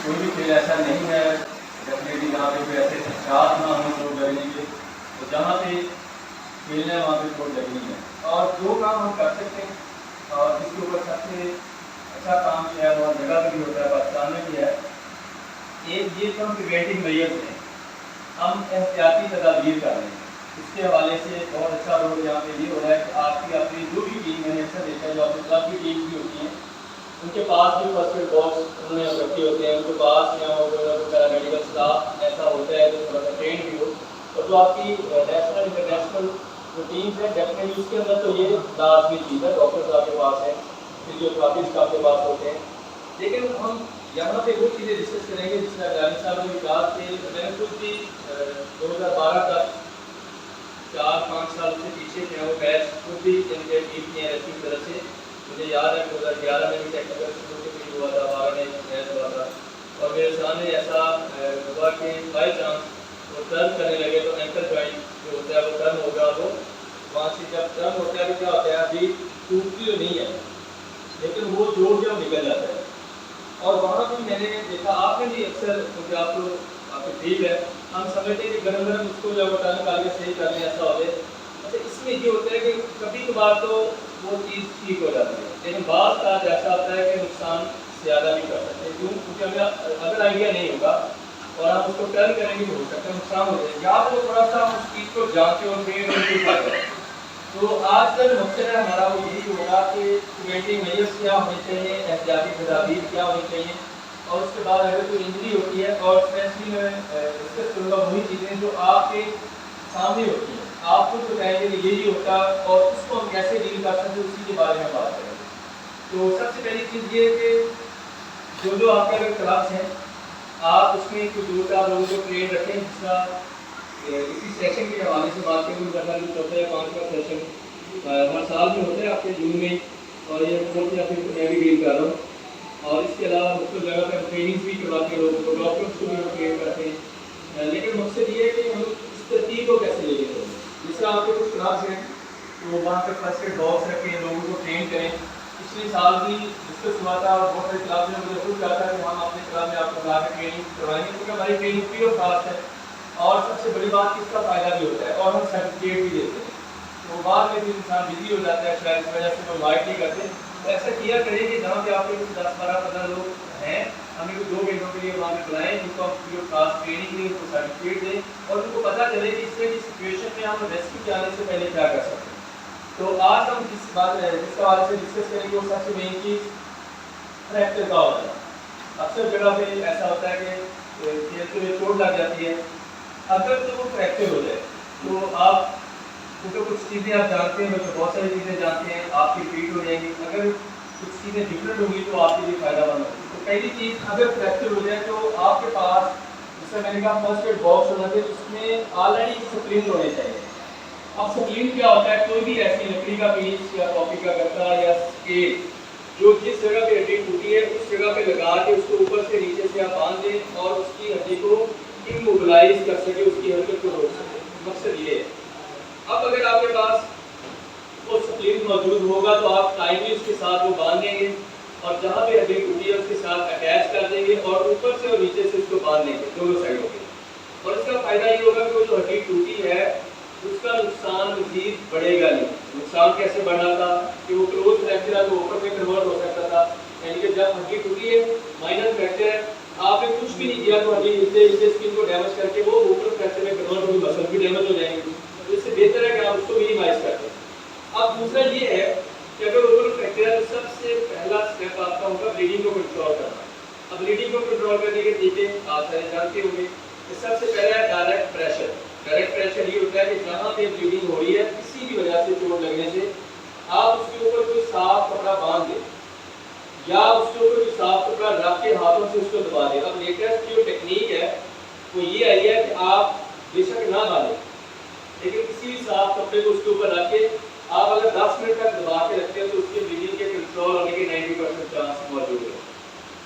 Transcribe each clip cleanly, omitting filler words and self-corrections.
कोई भी खेल ऐसा नहीं है डेफिनेटली जहाँ पे कोई ऐसे खदशात ना हो चोट लगने के, तो जहाँ पे खेलना है वहाँ पे चोट लगनी है। और जो काम हम कर सकते हैं और इसके ऊपर सबसे अच्छा काम जो है वो जगह पर भी होता है, पाकिस्तान में भी है। एक ये तो हम प्रिवेंटिव मेजर्स हैं, हम एहतियाती तदाबीर कर रहे हैं। इसके हवाले से बहुत अच्छा रोल यहाँ पे ये हो रहा है कि आपकी अपनी जो भी टीम है, अक्सर देखा है जो आपकी क्लब की टीम भी होती है, उनके पास भी फर्स्ट एड बॉक्स उन्होंने रखे होते हैं, उनके पास या पैरामेडिकल स्टाफ ऐसा होता है जो थोड़ा सा ट्रेन भी हो। और जो आपकी नेशनल इंटरनेशनल जो टीम्स है डेफिनेटली उसके अंदर तो ये लाजमी चीज़ है, डॉक्टर्स आपके पास है, फिजियोथेरापिस्ट आपके पास होते हैं। लेकिन हम यहाँ पे वो चीज़ें डिस्कस करेंगे जिसमें अफगानी साहब ने कहा कि मैंने खुद भी 2012 तक 4-5 साल से पीछे थे, वो बैच खुद भी इनके टीम की रेस्क्यू की तरफ से मुझे याद है 2011 में भी टेक्निकल शुरू हुआ था, 12 में मैच हुआ था। और मेरे सामने ऐसा हुआ कि बाई चांस वो टर्न करने लगे तो एंकल जॉइंट जो होता है वो टर्न हो गया। वो वहाँ से जब टर्न होता है तो क्या होता है, अभी टूटती तो नहीं है लेकिन वो जोड़ जब निकल जाता है। और वहाँ भी मैंने देखा, आपने भी अक्सर, क्योंकि आप तो आपको ठीक है, हम समझते हैं कि गरम गरम उसको जब वो टर्न करके सही करने ऐसा हो जाए। अच्छा, इसमें ये होता है कि कभी कभार तो वो चीज़ ठीक हो जाती है, लेकिन बात का ऐसा होता है कि नुकसान ज़्यादा भी कर सकते हैं। क्यों? क्योंकि हमें अगर आइडिया नहीं होगा और आप उसको टर्न करेंगे तो हो सकता है नुकसान हो जाए, या तो थोड़ा सा उस चीज़ को जांचें और फिर तो आज का जो मकसद है हमारा वो यही होगा कि प्रिवेंटिव मेजर्स क्या होने चाहिए, एहतियाती तदाबीर क्या होनी चाहिए, और उसके बाद अगर कोई इंजरी होती है और स्पेशली मैं डिस्कस करूँगा वही चीज़ें जो आपके सामने होती हैं, आपको जो कहेंगे कि यही होता और उसको हम कैसे डील कर सकते हैं उसी के बारे में बात करेंगे। तो सबसे पहली चीज़ ये है कि जो आपके अगर क्लब्स हैं आप उसमें कुछ 2-4 लोगों को ट्रेन रखें, जिसका इसी सेशन के हवाले से बात करें करना जो चौथा या 5वां सेशन हर साल में होता है आपके जून में, और ये फोर्थ या फिफ्थ मैं भी डील कर रहा हूँ। और इसके अलावा मुख्तलिफ जगह पर ट्रेनिंग्स भी करवाते हैं लोगों को, डॉक्टर्स को भी हम ट्रेन करते हैं। लेकिन मकसद ये है कि हम इस तरतीब को कैसे ले लेते हैं। जैसे आपके कुछ क्लास हैं तो वहाँ पर फर्स्ट एड बॉक्स रखें, लोगों को ट्रेन करें। पिछले साल भी डिस्कस हुआ था और बहुत सारे क्लास में मुझे खुद कहा था कि हम अपने क्लास में आपको बुला के ट्रेनिंग करवाएंगे, क्योंकि हमारी ट्रेनिंग फ्री ऑफ कॉस्ट है और सबसे बड़ी बात इसका फ़ायदा भी होता है और हम सर्टिफिकेट भी देते हैं। तो बाद में भी इंसान बिजी हो जाता है, शायद इस वजह से वो इन्वाइट नहीं करते। तो ऐसा किया करें कि जहाँ पे आपके कुछ 10-12-15 लोग हैं, हमें कुछ 2 घंटों के लिए वहाँ पे बुलाएं, जिनको हम फ्री ऑफ कॉस्ट ट्रेनिंग दें, उनको सर्टिफिकेट दें और उनको पता चले कि इस तरह की सिचुएशन में हम रेस्क्यू जाने से पहले क्या कर सकते हैं। तो आज हम जिस बारे से डिस्कस करेंगे वो सबसे मेन चीज़ फ्रैक्चर का होता है। अक्सर जगह पे ऐसा होता है कि खेलते हुए चोट लग जाती है, अगर तो वो फ्रैक्चर हो जाए तो आप क्योंकि कुछ चीज़ें आप जानते हैं, तो बहुत सारी चीज़ें जानते हैं, आपकी ट्रीट हो जाएंगी। अगर कुछ चीज़ें डिफरेंट होंगी तो आपके लिए फ़ायदामंद होगी। तो पहली चीज़, अगर फ्रैक्चर हो जाए तो आपके पास, जैसे मैंने कहा, फर्स्ट एड बॉक्स होना चाहिए, उसमें ऑलरेडी स्प्रिंग होने चाहिए। अब स्प्रिंग क्या होता है, कोई भी ऐसी लकड़ी का पीस या कॉपी का गत्ता या स्केल जो जिस जगह पे हड्डी टूटी है उस जगह पे लगा के उसको ऊपर से नीचे से आप बांध दें और उसकी हड्डी को इमोबिलाइज कर सके, उसकी हरकत को रोक सके। मकसद ये है। अब अगर आपके पास वो स्प्रिंग मौजूद होगा तो आप टाइमली उसके साथ वो बांध देंगे और जहाँ पे हड्डी टूटी है उसके साथ अटैच कर देंगे और ऊपर से और नीचे से उसको बांध देंगे दोनों साइडों पे। और इसका फायदा ये होगा कि वो जो हड्डी टूटी है उसका नुकसान मजीद बढ़ेगा नहीं। नुकसान कैसे बढ़ा था कि वो क्लोज फ्रैक्चर है तो ऊपर में कन्वर्ट हो सकता था, यानी कि जब हड्डी टूटी है, माइनर फ्रैक्चर है, आपने कुछ भी नहीं किया तो हड्डी इससे स्किन को डैमेज करके वो ऊपर फ्रैक्चर में कन्वर्ट होगी, मसल भी डैमेज हो जाएंगे। तो इससे बेहतर है कि आप उसको मिनिमाइज कर दें। अब दूसरा ये है कि अगर ऊपर फ्रैक्चर है तो सबसे पहला स्टेप आपका होगा ब्लीडिंग को कंट्रोल करना। अब ब्लीडिंग को कंट्रोल करने के तरीके आप सारे जानते होंगे। सबसे पहला है डायरेक्ट प्रेशर। डायरेक्ट प्रेशर ये होता है कि जहाँ पे ब्लीडिंग हो रही है किसी भी वजह से चोट लगने से आप उसके ऊपर कोई साफ कपड़ा बांध दें या उसके ऊपर कोई साफ कपड़ा रख के हाथों से उसको दबा दें। अब लेटेस्ट जो टेक्निक है वो ये आई है कि आप बेशक ना बांधें लेकिन किसी भी साफ कपड़े को उसके ऊपर रख के आप अगर 10 मिनट तक दबा के रखते हैं तो उसके ब्लीडिंग के कंट्रोल होने के 90% चांस मौजूद है।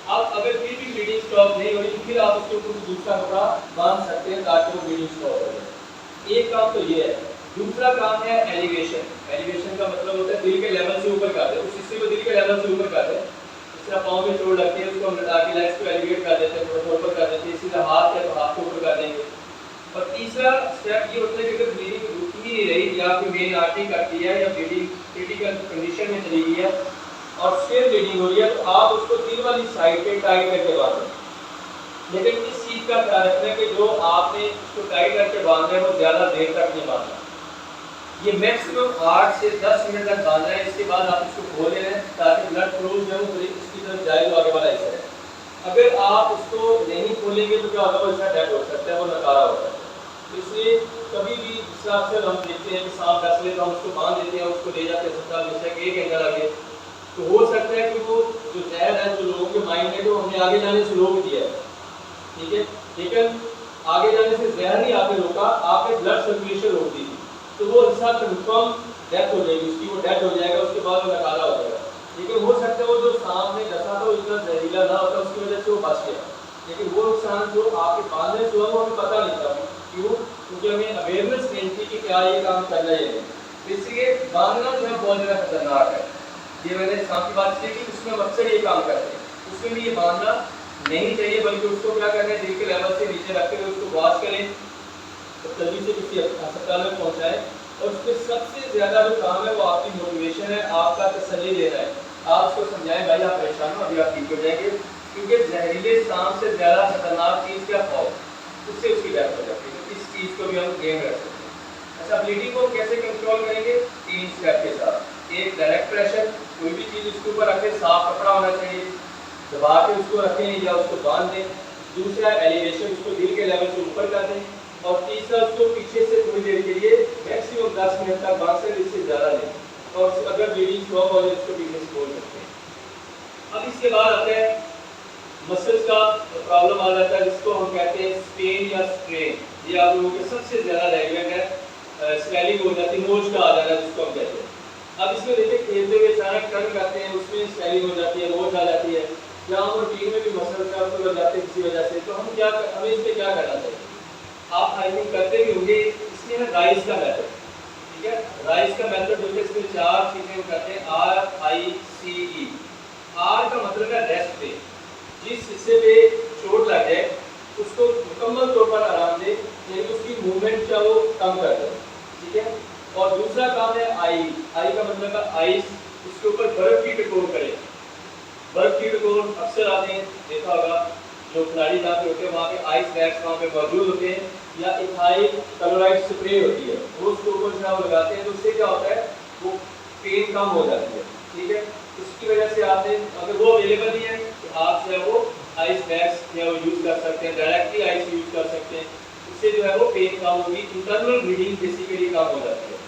अब अगर फिर भी ब्लीडिंग स्टॉप नहीं हो रही तो फिर आप उसके ऊपर दूसरा कपड़ा बांध सकते हैं ताकि वो ब्लीडिंग स्टॉप हो जाए। एक काम तो ये है। दूसरा काम है एलिवेशन। एलिवेशन का मतलब होता है दिल के लेवल से ऊपर कर दे, उस हिस्से को दिल के लेवल से ऊपर कर दे। तरह पाँव में चोट लगती है उसको हम लटा के लेग्स को एलिवेट कर देते हैं, थोड़ा ऊपर कर देते हैं, सीधा हाथ है तो हाथ को ऊपर कर देंगे। और तीसरा स्टेप ये होता है कि अगर ब्लीडिंग रुक ही नहीं रही या फिर मेन आर्टरी कटती है या ब्लीडिंग क्रिटिकल कंडीशन में चली गई है और फिर ब्लीडिंग हो रही है, तो आप उसको दिल वाली साइड पे टाइट करके बांधें। लेकिन इस चीज़ का ख्याल रखना है कि जो आपने उसको टाइट करके बांधना है वो ज़्यादा देर तक नहीं बांधना। ये मैक्सिमम 8 से 10 मिनट तक बांधना है, इसके बाद आप इसको खोल लें ताकि ब्लड फ्लो जो है उसकी तरफ जाए जो आगे वाला हिस्सा है। अगर आप उसको नहीं खोलेंगे तो क्या होगा, वो इसका डेड हो सकता है, वो नकारा होता है। इसलिए कभी भी जिस हिसाब से हम देखते हैं कि सांप डस ले तो हम उसको बांध देते हैं, उसको ले जाते हैं अस्पताल में, बेशक 1 घंटा लगे, तो हो सकता है कि वो जो जहर है जो लोगों के माइंड में तो हमने आगे जाने से रोक दिया है, ठीक है, लेकिन आगे जाने से जहर नहीं आगे रोका, आपने ब्लड सर्कुलेशन रोक दी, तो वो हिस्सा कंफर्म डेथ हो जाएगी उसकी, वो डेथ हो जाएगा, उसके बाद वो नकारा हो जाएगा। लेकिन हो सकता है वो जो सांप ने डसा था वो इतना जहरीला ना होता, उसकी वजह से वो बच गया, लेकिन वो नुकसान जो आपके बांधने से हुआ वो हमें पता नहीं था। क्यों? क्योंकि हमें अवेयरनेस नहीं थी कि क्या ये काम करना है। इसलिए बांधना जो है बहुत ज़्यादा खतरनाक है। ये मैंने सांप की बात की कि उसमें हम अक्सर ये काम करते हैं, उसमें भी ये बांधना नहीं चाहिए, बल्कि उसको क्या करना है, दिल के लेवल से नीचे रख कर उसको वॉश करें तो जल्दी से किसी अस्पताल में पहुंचाएं। और उसके सबसे ज़्यादा जो काम है वो आपकी मोटिवेशन है, आपका तसल्ली देना है। आप उसको समझाएं भाई आप परेशान हो, अभी आप ठीक हो जाएंगे, क्योंकि जहरीले सांप से ज़्यादा खतरनाक चीज़ क्या खौफ, उससे उसकी डेथ हो जाती है। इस चीज़ को भी हम गेम रख सकते हैं। अच्छा, ब्लीडिंग को कैसे कंट्रोल करेंगे? 3 स्टेप के साथ। एक, डायरेक्ट प्रेशर, कोई भी चीज़ उसके ऊपर रखें, साफ कपड़ा होना चाहिए, दबा के उसको रखें या उसको बांध दें। दूसरा, एलिवेशन, उसको दिल के लेवल से ऊपर कर दें। और तीसरा, उसको पीछे से थोड़ी देर के लिए मैक्सिमम 10 मिनट तक बांध सकते, इससे ज़्यादा नहीं। और अगर ब्लीडिंग स्टॉप हो जाए उसको पीछे से खोल सकते हैं। अब इसके बाद आता है मसल्स का प्रॉब्लम आ जाता है, जिसको हम कहते हैं स्पेन या स्ट्रेन। ये आप लोगों के सबसे ज़्यादा रेगुलर है, स्वेलिंग हो जाती है, मोच का आ जाना जिसको हम कहते हैं। अब इसमें देखिए खेलते हुए अचानक टर्न करते हैं, उसमें स्वेलिंग हो जाती है, मोच आ जाती है, या हम रूटीन में भी मसल का हो जाते हैं किसी वजह से, तो हमें इस पर क्या करना चाहिए? आप आई थिंक करते भी होंगे, इसमें है राइस का मेथड, ठीक है। राइस का मेथड जो है इसमें 4 चीजें हम करते हैं, RICE। आर का मतलब है रेस्ट पे, जिस हिस्से पे चोट लग जाए उसको मुकम्मल तौर पर आराम दे, यानी उसकी मूवमेंट क्या वो कम कर दे, ठीक है। और दूसरा काम है आई का मतलब है आइस, उसके ऊपर बर्फ की टकोर करे। बर्फ की टकोर अक्सर आपने देखा होगा, जो खिलाड़ी जहाँ पे होते हैं वहाँ पे आइस बैग्स वहाँ पे मौजूद होते हैं, या इथाइल क्लोराइड स्प्रे होती है, वो उसके ऊपर जो लगाते हैं, तो उससे क्या होता है, वो पेन कम हो जाती है, ठीक है। उसकी वजह से आपने, अगर वो अवेलेबल नहीं है तो आप जो है वो आइस बैग्स या वो यूज़ कर सकते हैं, डायरेक्टली आइस यूज़ कर सकते हैं, उससे जो है वो पेन कम होगी, इंटरनल ब्लीडिंग बेसिकली कम हो जाती है।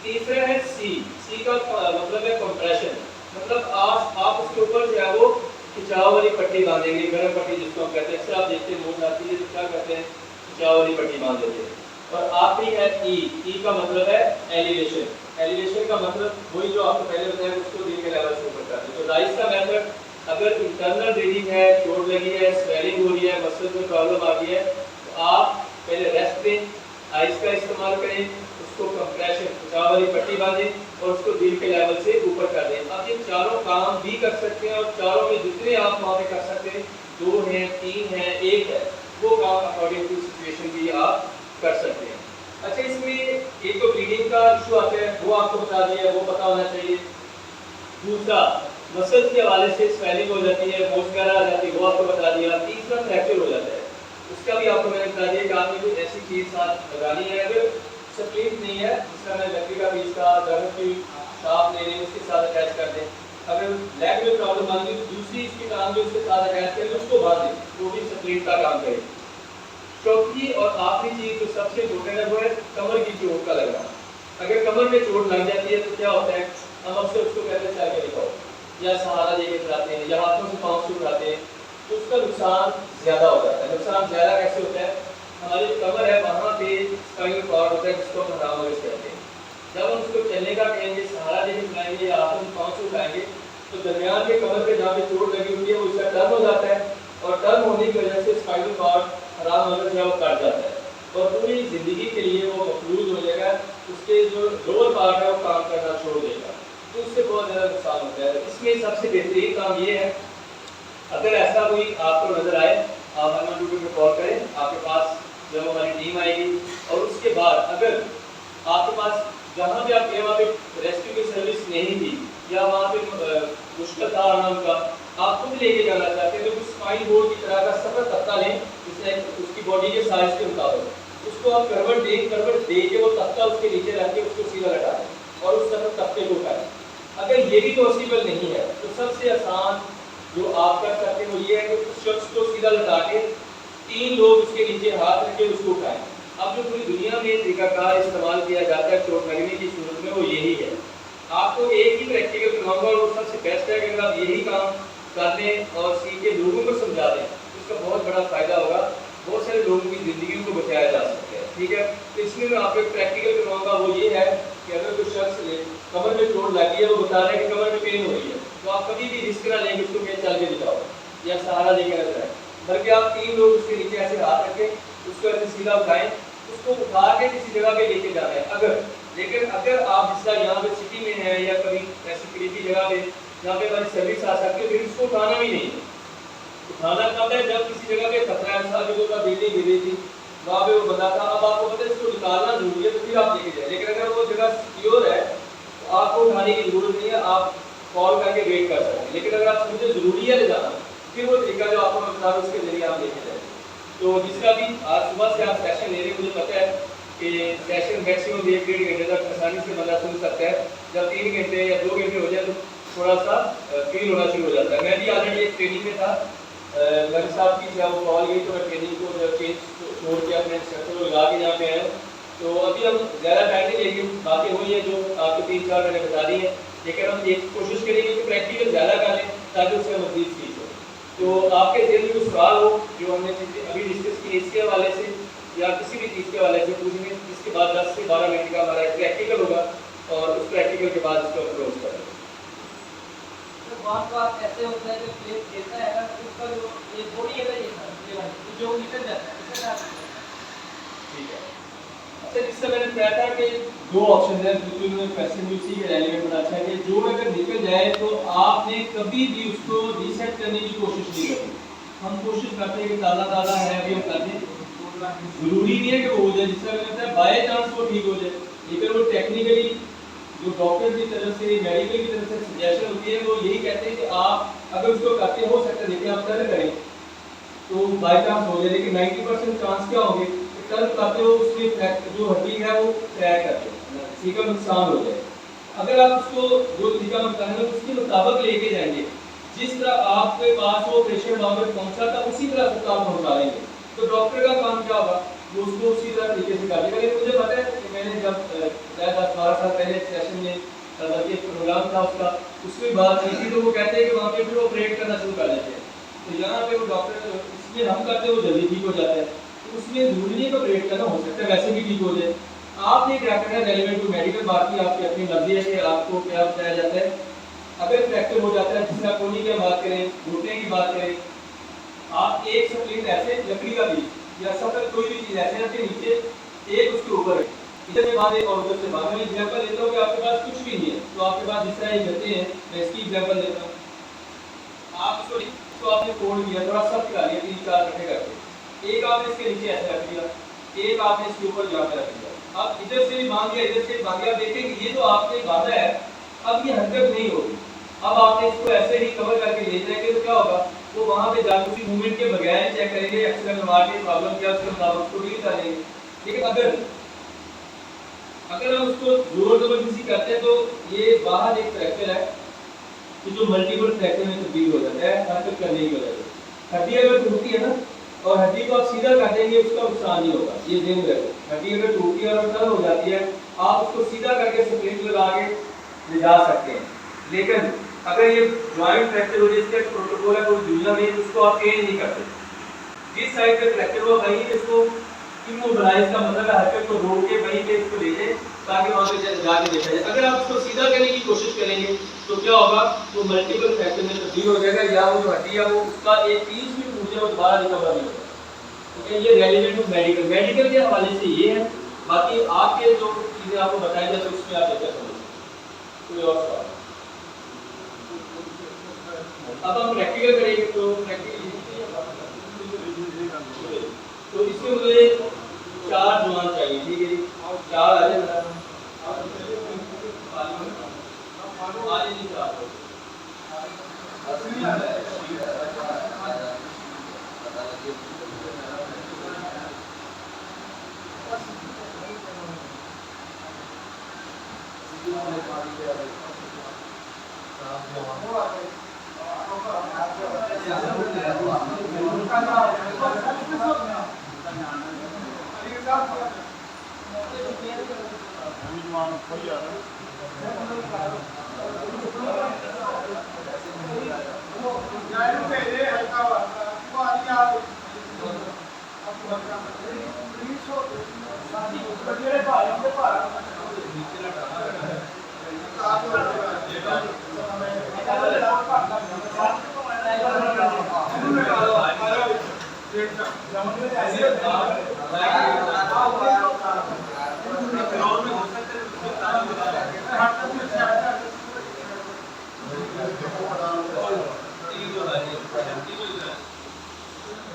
तीसरा है सी का मतलब है कंप्रेशन, मतलब आप उसके ऊपर जो है वो खिंचाव वाली पट्टी बांधेंगे, गर्म पट्टी जिसको हम कहते हैं। अक्सर आप देखते हैं मोच आती है तो क्या करते हैं, खिंचाव वाली पट्टी बांध देते हैं। और आखिरी है ई का मतलब है एलिवेशन। एलिवेशन का मतलब वही जो आपको पहले बताया, उसको दिल के लेवल से ऊपर कर दें। तो राइस का मेथड, अगर इंटरनल ब्लीडिंग है, चोट लगी है, स्वेलिंग हो रही है, मसल में प्रॉब्लम आ गई है, तो आप पहले रेस्ट दें, आइस का इस्तेमाल करें, उसको कंप्रेशन खिंचाव वाली पट्टी बांधें और उसको दिल के लेवल से ऊपर कर दें। अब ये चारों काम भी कर सकते हैं, और चारों में जितने आप वहाँ पे कर सकते हैं, 2 हैं, 3 हैं, 1 है, वो काम अकॉर्डिंग टू सिचुएशन भी आप कर सकते हैं। अच्छा, इसमें एक तो ब्लीडिंग का इशू आता है, वो आपको बता दिया, वो पता होना चाहिए। दूसरा, मसल्स के हवाले से स्वेलिंग हो जाती है, मोच वगैरह आ जाती है, वो आपको बता दिया। तीसरा, फ्रैक्चर हो जाता है, उसका भी आपको मैंने बता दिया कि आपने कोई ऐसी चीज़ साथ लगानी है, अगर स्प्लिट नहीं है, जिसका मैं लकड़ी का पीस का गर्म की शाप ले लें, उसके साथ अटैच कर दें। अगर लेग में प्रॉब्लम आ गई तो दूसरी इसकी टांग भी उसके साथ अटैच करें, उसको बांध दें, वो भी स्प्लिट का काम करे। चौथी और आखिरी चीज़ जो सबसे इम्पोर्टेंट है, वो है कमर की चोट का लगना। अगर कमर में चोट लग जाती है तो क्या होता है, हम अक्सर उसको कहते हैं चल के दिखाओ, या सहारा लेके चलाते हैं, या हाथों से पाँव से उठाते हैं, तो उसका नुकसान ज़्यादा हो जाता है। नुकसान ज़्यादा कैसे होता है, हमारी जो कमर है वहाँ पे स्पाइनल कॉर्ड होता है, जिसको हम हरामोरिस कहते हैं। जब हम उसको चलने का कहेंगे, सहारा लेके चलाएंगे या हाथों से पाँव से उठाएंगे, तो दरमियान के कमर पे जहाँ पे चोट लगी होती है वो इसका टर्न हो जाता है, और टर्न होने की वजह से स्पाइनल कॉर्ड हरामोरिस है वो कट जाता है, और पूरी ज़िंदगी के लिए वो मफलूज हो जाएगा, उसके जो लोअर पार्ट है वो काम करना छोड़ देगा, तो उससे बहुत ज़्यादा नुकसान होता है। इसमें सबसे बेहतरीन काम ये है अगर ऐसा कोई आपको नजर आए, आप 112 पे कॉल करें, आपके पास जब हमारी टीम आएगी। और उसके बाद अगर आपके पास जहाँ भी आप गए वहाँ पे रेस्क्यू की सर्विस नहीं थी या वहाँ पे मुश्किल था आना उनका, आप खुद लेके जाना चाहते हैं तो कुछ स्पाइन बोर्ड की तरह का सफर तख्ता लें, जिससे उसकी बॉडी के साइज के मुताबिक उसको आप करवट दे के वो तख्ता उसके नीचे रख के उसको सीधा लटा दें और उस सफर तख्ते को उठाएं। अगर ये भी पॉसिबल नहीं है तो सबसे आसान जो आप कर सकते हैं वो ये है कि उस शख्स को सीधा लटा के 3 लोग उसके नीचे हाथ रख के उसको उठाएं। अब जो पूरी दुनिया में तरीकाकार इस्तेमाल किया जाता है चोट लगने की सूरत में वो यही है। आपको एक ही प्रैक्टिकल करवाऊंगा और वो सबसे बेस्ट है कि अगर आप यही काम कर लें और सीख के लोगों को समझा दें तो इसका बहुत बड़ा फायदा होगा, बहुत सारे लोगों की ज़िंदगी को बचाया जा सकता है। ठीक है, तो इसमें मैं आपको एक प्रैक्टिकल करवाऊंगा, वो ये है कि अगर कोई शख्स कमर में चोट लगी है, वो बता रहा है कि कमर में पेन हो रही है, तो आप कभी भी रिस्क ना लेंगे उसको कहीं चल के दिखाओ या सहारा लेके नजर आए, बल्कि आप 3 लोग उसके नीचे ऐसे हाथ रखें, उसको ऐसे सीधा उठाएं, उसको उठा के किसी जगह पे लेके जाना है। लेकिन अगर आप जिस तरह यहाँ पे सिटी में है या कभी ऐसी करीबी जगह पे जहाँ पे हमारी सर्विस आ सकती है, फिर उसको उठाना भी नहीं है। उठाना कब है? जब किसी जगह पे खतरा है, जो का बिल्डिंग गिरी थी वहाँ पे वो बंदा था, अब आपको पता है इसको निकालना जरूरी है तो फिर आप लेके जाए। लेकिन अगर वो जगह सिक्योर है तो आपको उठाने की जरूरत नहीं है, आप कॉल करके वेट कर सकते हैं। लेकिन अगर आप समझे जरूरी है ले जाना, फिर वो तरीका जो आपको मैं बता रहा हूँ उसके जरिए आप लेके जाए। तो जिसका भी आज सुबह से आप सेशन ले रहे हैं, मुझे पता है कि सेशन मैक्सिमम 1-1.5 घंटे तक आसानी से बंदा सुन सकता है। जब 3 घंटे या 2 घंटे हो जाए तो थोड़ा सा फील होना शुरू हो जाता है। मैं भी ऑलरेडी एक ट्रेनिंग में था, मेरे साथ की जब वो कॉल गई तो मैं ट्रेनिंग को जब चेंज छोड़ के अपने इंस्ट्रक्टर को लगा के यहाँ पे आया। तो अभी हम ज़्यादा टाइम नहीं लेंगे, बातें हुई हैं जो आपको 3-4 मैंने बता दी हैं, लेकिन हम एक कोशिश करेंगे कि प्रैक्टिकल ज़्यादा कर लें ताकि उससे मज़ीद सीख हो। तो आपके दिल में कोई सवाल हो जो हमने अभी डिस्कस किए इसके हवाले से या किसी भी चीज़ के हवाले से पूछेंगे, इसके बाद 10 से 12 मिनट का हमारा एक प्रैक्टिकल होगा और उस प्रैक्टिकल के बाद इसको अप्रोच करेंगे। बात ऐसे होता है कि प्लेट देता है ना, उसका जो ये बॉडी अगर ये जो निकल जाता है इसके साथ। ठीक है, अच्छा जिससे मैंने बताया था कि 2 ऑप्शन है, बिल्कुल में क्वेश्चन भी उसी के रेलेवेंट बना अच्छा है कि जो अगर निकल जाए तो आपने कभी भी उसको रीसेट करने की कोशिश नहीं करनी। हम कोशिश करते हैं कि ताज़ा है अभी हम कर दें, जरूरी नहीं है कि वो हो जाए, जिसका कहता है बाय चांस वो ठीक हो जाए, लेकिन वो टेक्निकली जो डॉक्टर की तरफ से मेडिकल की तरफ से सजेशन होती है वो यही कहते हैं कि आप अगर उसको करते हो सकता है, देखिए आप टर्न करें तो बाय चांस हो जाए, लेकिन 90% चांस क्या होंगे कि टर्न करते हो उसकी जो हड्डी है वो क्रैक करते हो, किसी का नुकसान हो जाए। अगर आप उसको जो तरीका हम करेंगे उसके मुताबिक लेके जाएंगे, जिस तरह आपके पास वो पेशेंट वहाँ पर पहुँचा था उसी तरह से आप पहुँचा लेंगे, तो डॉक्टर का काम क्या होगा, वो उसको उसी तरह तरीके से कर देगा। लेकिन मुझे पता है कि मैंने जब 10-12 साल पहले सेशन में एक प्रोग्राम था उसका, उसमें बात की थी तो वो कहते हैं कि वहाँ पे फिर ऑपरेट करना शुरू कर देते हैं। तो यहाँ पे वो डॉक्टर इसमें हम करते हैं वो जल्दी ठीक हो जाता है, तो उसमें जरूरी नहीं ऑपरेट करना, हो सकता है वैसे भी ठीक हो जाए। आपने क्या करना है रेलिवेंट टू मेडिकल, बाकी आपकी अपनी मर्जी है कि आपको क्या बताया जाता है। अगर फ्रैक्चर हो जाता है, जिसका कोनी की बात करें, घुटने की बात करें, आप एक स्प्लिंट ऐसे लकड़ी का भी या सफेद कोई भी चीज ऐसे रखते नीचे, एक उसके ऊपर इधर से बाद और उधर से बाद। मैं एग्जांपल देता हूँ कि आपके पास कुछ भी नहीं है तो आपके पास जिस तरह ये करते हैं, मैं इसकी एग्जांपल देता हूँ। आप इसको आपने तोड़ दिया, थोड़ा सख्त कर लिया 3-4 इकट्ठे करके, एक आपने इसके नीचे ऐसे रख दिया, एक आपने इसके ऊपर यहाँ पे रख दिया, अब इधर से भी बांध दिया, इधर से भी बांध दिया। देखेंगे ये जो आपने बांधा है अब ये हरकत नहीं होगी, अब आपने इसको ऐसे ही कवर करके ले जाएंगे तो क्या होगा, वो वहाँ पे जाकर उसी मूवमेंट के बगैर चेक करेंगे एक्सीडेंट मार के प्रॉब्लम क्या उसके मुताबिक उसको डील करेंगे। लेकिन अगर हम उसको जोर जबरदस्ती करते हैं तो ये बाहर एक फ्रैक्चर है कि जो मल्टीपल फ्रैक्चर में तब्दील हो जाता है हरकत करने की वजह से। हड्डी अगर टूटती है ना और हड्डी को आप सीधा कर देंगे उसका नुकसान नहीं होगा, ये ध्यान रखो। हड्डी अगर टूटती है और टर्न हो जाती है आप उसको सीधा करके स्प्रिंट लगा के ले जा सकते हैं। लेकिन अगर ये जॉइंट फ्रैक्चर हो जाए, इसका प्रोटोकॉल है पूरी दुनिया में, उसको आप चेंज नहीं करते। जिस साइड पे फ्रैक्चर हुआ वहीं पे इसको इमोबिलाइज का मतलब है हरकत को रोक के वहीं पे इसको ले जाए ताकि वहाँ पे जाके देखा जाए। अगर आप उसको सीधा करने की कोशिश करेंगे तो क्या होगा, वो मल्टीपल फ्रैक्चर में तब्दील हो जाएगा या वो जो हड्डी है वो उसका एक पीस भी टूट जाए वो दोबारा रिकवर नहीं होगा। तो ये रेलिवेंट टू मेडिकल के हवाले से ये है। बाकी आपके जो चीज़ें आपको बताई जाए तो उसमें आप बेहतर समझें। कोई और सवाल? अब हम प्रैक्टिकल करेंगे तो तो इसके मुझे 4 जुबान चाहिए, ठीक है जी। 4 आ जाए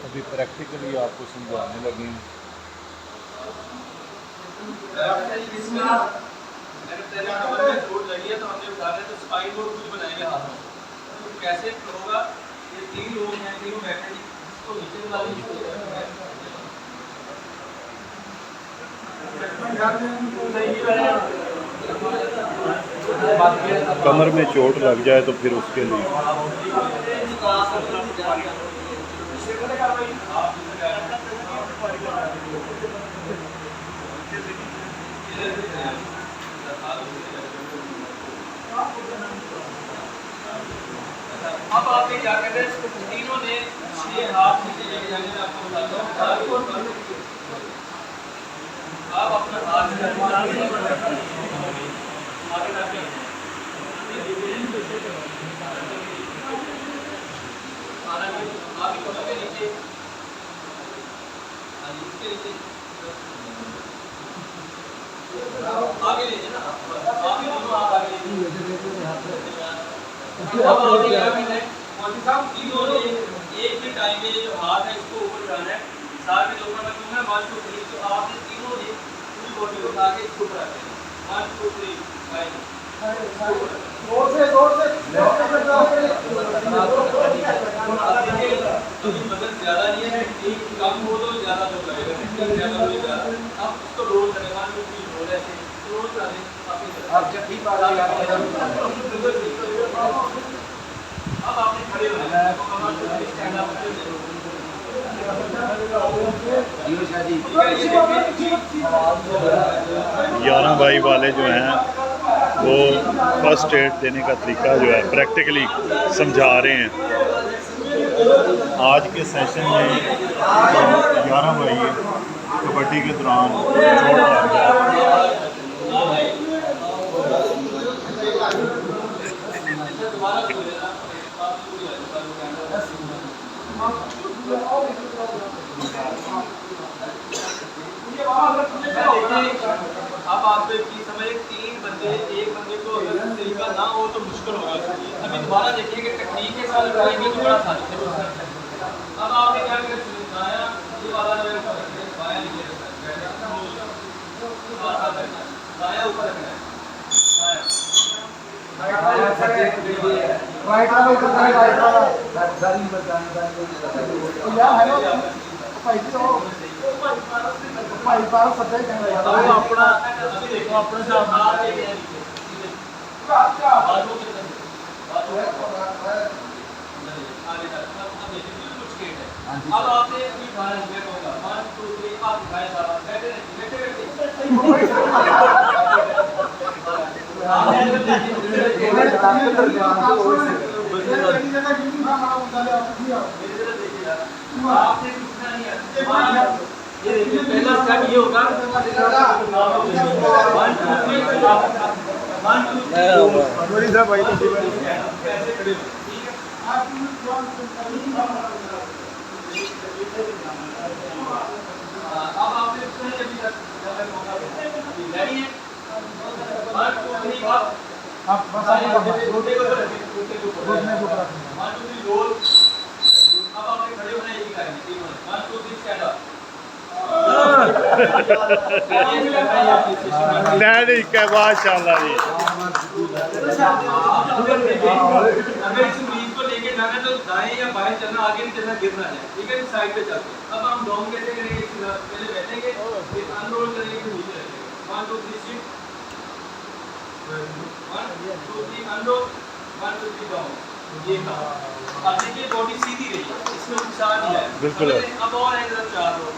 अभी प्रैक्टिकली आपको समझाने लगे हैं। कैसे होगा? ये 3 लोग हैं, तीनों बैठे हैं, इसको नीचे वाली कमर में चोट लग जाए तो फिर उसके लिए अब आपने क्या करना है, इसको तीनों ने ये हाथ नीचे लेके जाने में आपको बताता हूँ। आप अपना हाथ आगे नीचे आगे लीजिए ना, आगे दोनों हाथ आगे लीजिए। अब आपने क्या करना है, तीनों ने एक ही टाइम में जो हाथ है इसको ऊपर उठाना है। साथ में ऊपर मैं कहूँगा 1 2 3, तो आपने तीनों ने पूरी बॉडी को उठा के इसको ऊपर रखना है। 1 2 3 5 जोर से अभी मदद ज़्यादा नहीं है, एक कम हो तो ज़्यादा तो लगेगा, ज़्यादा हो ज़्यादा। अब उसको रोल करें, 1 2 3 रोल ऐसे रोल करें। आप जब भी अब आपने खड़े होना है, स्टैंड अप 11 भाई वाले जो हैं वो फर्स्ट एड देने का तरीका जो है प्रैक्टिकली समझा रहे हैं। आज के सेशन में 11 भाई कबड्डी के दौरान चोट लग गया। अब आप की समझ 3 बंदे, एक बंदे को अगर तरीका ना हो तो मुश्किल होगा। अभी दोबारा देखिए कि तकनीक के साथ करेंगे तो बड़ा आसान है। अब आपने क्या किया, दाया ये वाला जो है बायां नीचे दाया ऊपर रखना है, राइट वाला सारी बताने यार हेलो भाई तो भाई बार सदा ही कहना यार अपना देखो अपने साथ हाथ ले अच्छा बाजू के आगे तक अब देखिए कुछ गेट है। अब आपने भी बाहर गेट होगा 1 2 3 आप दिखाएं सारा बैठे आपने पूछना नहीं है। ये देखिए पहला स्टेप ये होगा 1 2 3 भाई तो ठीक है। अब आपने रेडी है 1 2 3 आप आप बस आगे रोटे को रोटे को रोकने को रखें। 1 2 3 रोल। अब आपने खड़े होना एक ही करेंगे तीनों 1 2 3 स्टैंड अप। डैडी के माशाल्लाह जी। अगर इस उम्मीद को लेके जाना तो दाएं या बाएं चलना, आगे नहीं चलना, गिरना है, ठीक है। साइड पे चलते हैं। अब हम डाउन कैसे करेंगे, पहले बैठेंगे फिर अनरोल करेंगे फिर नीचे रखेंगे। 1 2 3 शिफ्ट 1 2 3 अनरोल 1 2 3 डाउन। ये कहा अब देखिए बॉडी सीधी रही है, इसमें नुकसान नहीं है बिल्कुल। अब और है जरा 4 रोल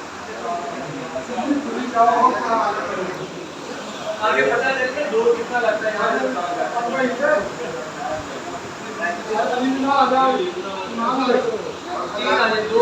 आगे पता चलता है जोर कितना लगता है यहाँ दो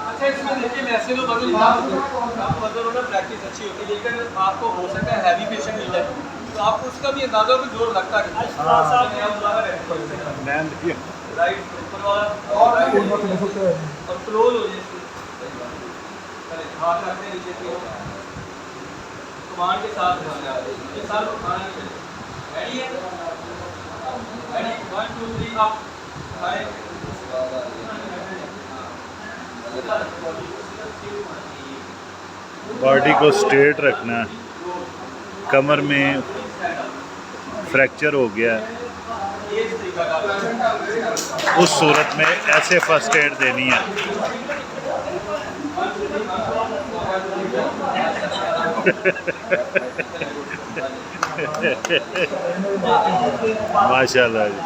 अच्छा इसमें देखिए वैसे तो वजन वजन होना प्रैक्टिस अच्छी होती है, लेकिन आपको हो सकता है हैवी पेशेंट मिल जाए तो आपको उसका भी अंदाजा भी जोर लगता है राइट ऊपर वाला और क्लोज हो जाए हाथ रखते हैं नीचे की कमांड के साथ ये साथ खाना नहीं चलेगा। रेडी है रेडी 1 2 3 अप फाइव बॉडी को स्ट्रेट रखना है। कमर में फ्रैक्चर हो गया है, उस सूरत में ऐसे फर्स्ट एड देनी है। माशाल्लाह जी।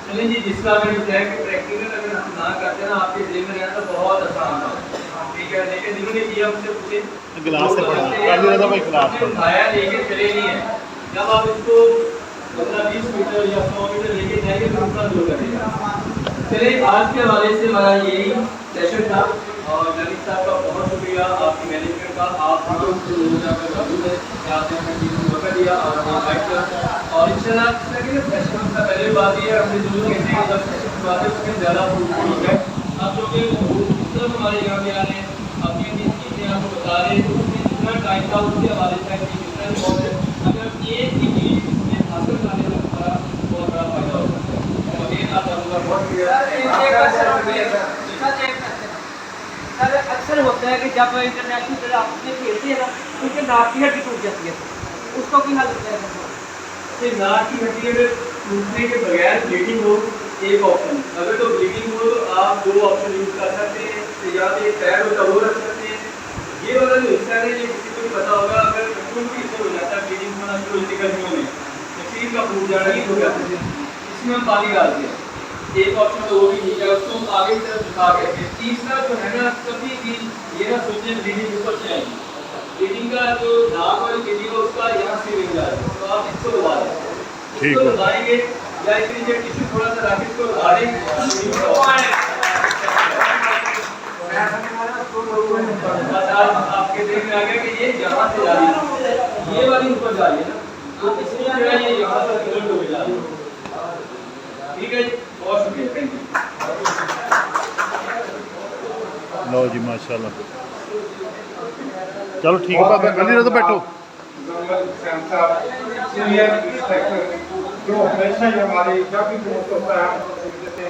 चलिए जी, जिसका मैंने बताया कि प्रैक्टिकल अगर हम ना करते ना आपके जेब में रहना तो बहुत आसान था, ठीक है। लेकिन जिन्होंने किया मुझसे पूछे गिलास से पड़ा भाई, गिलास उठाया लेके चले नहीं है। जब आप इसको 15-20 मीटर या 100 मीटर लेके जाएंगे तो नुकसान दूर करेगा। चलिए आज के हवाले से हमारा यही सेशन था और ललित साहब का बहुत शुक्रिया, आपकी मैनेजमेंट का। आप मौका दिया और इंशाल्लाह सेशन का पहले बात ये है हमने जो कहते हैं जब सेशन की बात है उसमें ज़्यादा प्रूफ है। आप जो कि मतलब हमारे यहाँ पे आ रहे हैं अपनी जिन चीज़ें आपको बता रहे हैं तो उसमें जितना टाइम था उसके हवाले से जितना बहुत है अगर एक ही चीज़ इसमें हासिल करने में हमारा बहुत बड़ा फायदा होगा। और ये आप लोगों का बहुत अक्सर होता है कि जब इंटरनेशनल प्लेयर आपसे खेलते हैं ना उनके नाक की हड्डी टूट जाती है, उसको भी हल होता है। नाक की हड्डी अगर टूटने के बगैर ब्लीडिंग हो एक ऑप्शन, अगर तो ब्लीडिंग हो तो आप 2 ऑप्शन यूज कर सकते हैं, या तो एक पैर होता वो रख सकते हैं। ये वाला जो हिस्सा है ये किसी को भी पता होगा, अगर बिल्कुल भी इससे हो जाता है ब्लीडिंग होना शुरू गर्मियों में शरीर का फूट जाना ही हो जाता है, इसमें हम पानी डालते हैं। एक ऑप्शन तो वो भी ठीक है, उसको आगे की तरफ दिखा के। तीसरा जो है ना कभी भी ये ना सोचें ब्लीडिंग ऊपर से आएगी, ब्लीडिंग का जो नाक वाली ब्लीडिंग है उसका यहाँ से मिल जाए तो आप इसको दबा दें, इसको दबाएंगे या इसके नीचे टिश्यू थोड़ा सा रख इसको दबा दें। आपके देख में आ गया कि ये यहाँ से जा रही है, ये वाली ऊपर जा रही है ना, तो इसलिए जो है ये यहाँ से करंट हो जा रही है। ठीक है जी, बहुत शुक्रिया, थैंक यू। लो जी माशाल्लाह। चलो ठीक है बाबा गली तो बैठो। जो हमेशा ही हमारे जब भी दोस्त होता है जैसे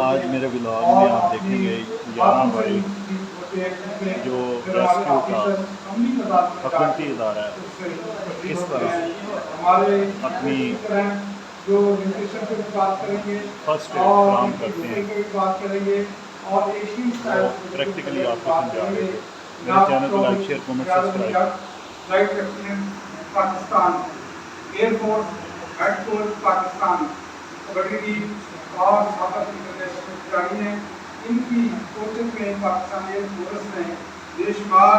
आज मेरे ब्लॉग में आप देखेंगे 11 मई जो रेस्क्यू का हकूमती इदारा है किस तरह अपनी जो न्यूट्रिशन की बात करेंगे फर्स्ट एड काम करते हैं बात करेंगे और एशियन तो प्रैक्टिकली आपको समझा रहे थे। मेरे चैनल को like share comment subscribe. Flight lieutenant Pakistan air force headquarter Pakistan kabaddi team और साबिक इंटरनेशनल खिलाड़ी हैं। इनकी कोचिंग में पाकिस्तानी कोर्स ने बेशुमार